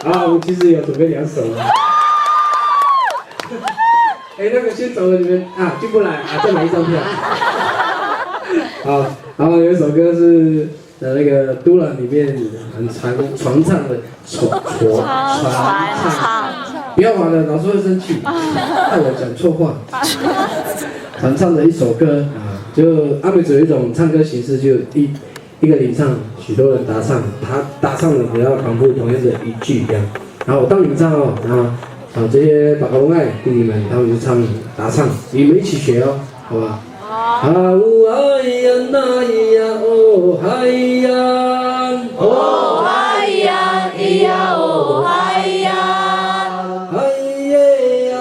啊，我其实有准备2首啊。哎，那个先走了，你们啊进不来啊，再买1张票。好，然后有一首歌是那个都兰里面很传唱的传唱，不要玩了，老师会生气，害我讲错话。传唱的一首歌啊，就阿美族有一种唱歌形式，就一个领唱，许多人答唱，他答唱的只要重复同样的一句这样。然后我当领唱哦，然后这些爸爸爱弟弟们，他们就答唱，你们一起学哦，好吧？啊呜哎呀那呀哦嗨呀，哦嗨呀咿呀哦嗨呀，嗨耶呀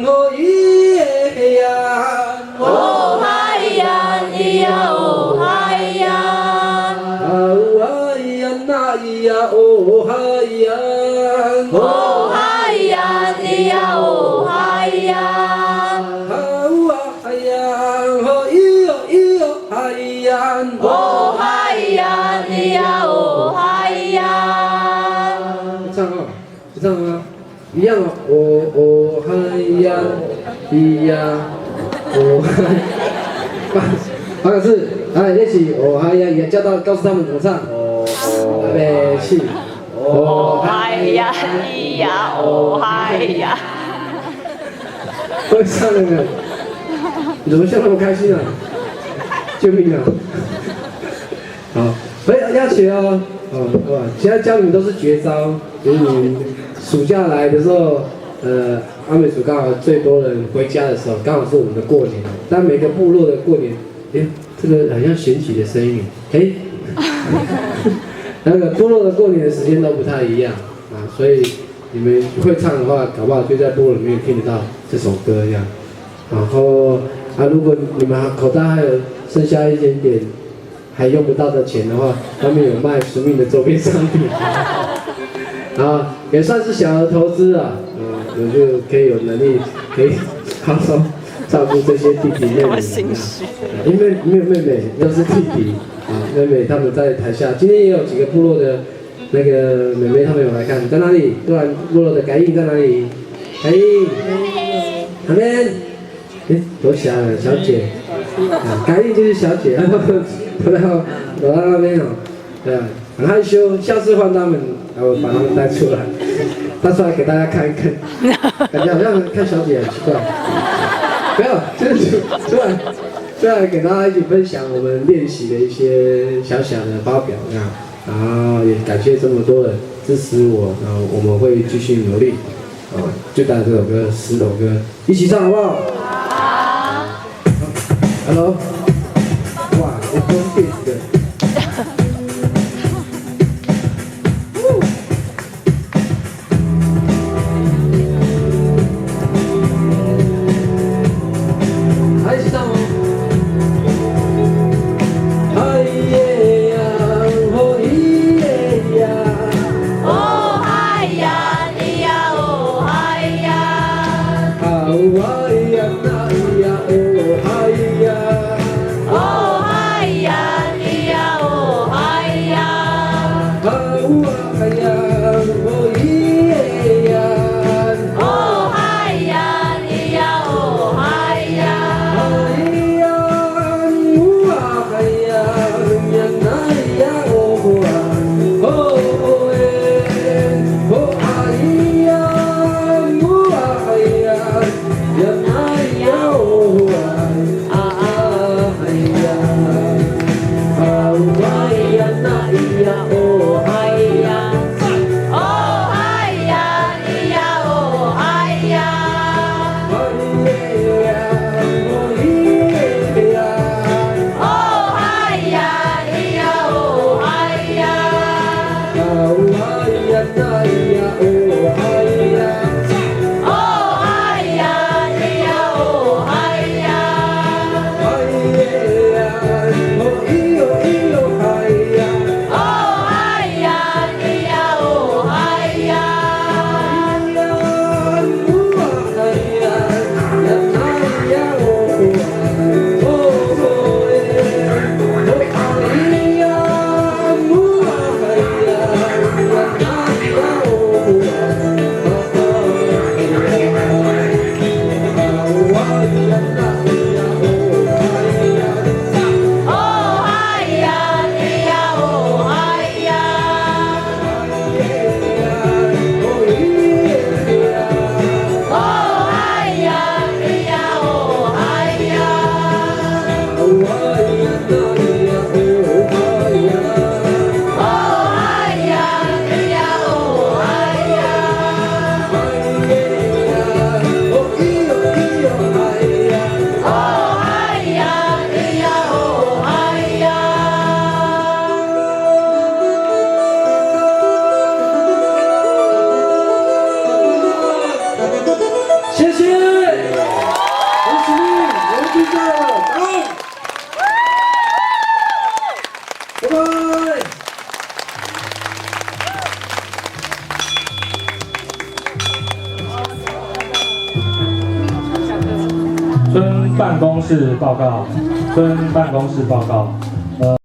哦咿耶呀，哦嗨呀咿呀哦嗨呀，啊呜哎呀那呀哦嗨呀，哦嗨呀咿呀哦嗨呀，啊呜哎呀哦咿哟咿哟嗨呀，哦嗨呀咿呀哦嗨呀。唱啊，唱啊，一样哦，哦嗨呀咿呀，哦嗨，八个字，来练习哦嗨呀，也告诉他们怎么唱。预备起，哦嗨呀咿呀哦嗨呀，会唱那个，你怎么笑那么开心啊？救命啊！好，要学哦，哇，现在教你们都是绝招，就是你暑假来的时候，阿美族刚好最多人回家的时候，刚好是我们的过年，但每个部落的过年，哎，这个好像选举的声音，哎。那个部落的过年的时间都不太一样啊，所以你们会唱的话，搞不好就在部落里面听得到这首歌这样。然后啊，如果你们口袋还有剩下一点点还用不到的钱的话，他们有卖实命的周边商品，啊，也算是小额投资啊，我就可以有能力可以好好照顾这些弟弟妹妹们，因为没有妹妹又是弟弟。啊，妹妹他们在台下，今天也有几个部落的那个妹妹，他们有来看，在哪里？突然部落的改印在哪里？改印，那边，哎，多小啊，小姐，啊，改印就是小姐，然后躲到那边哦，对啊，很害羞，下次换他们，然后把他们带出来给大家看一看，感觉好像看小姐很奇怪，不要，就是出来给大家一起分享我们练习的一些小小的发表这样，然后也感谢这么多人支持我，然后我们会继续努力，就带这首歌10首歌一起唱好不好？好。Hello， 哇，我都变的。一起唱哦。哎耶呀，哦谢谢，恭喜你，我们比赛了，拜拜。村办公室报告，村办公室报告。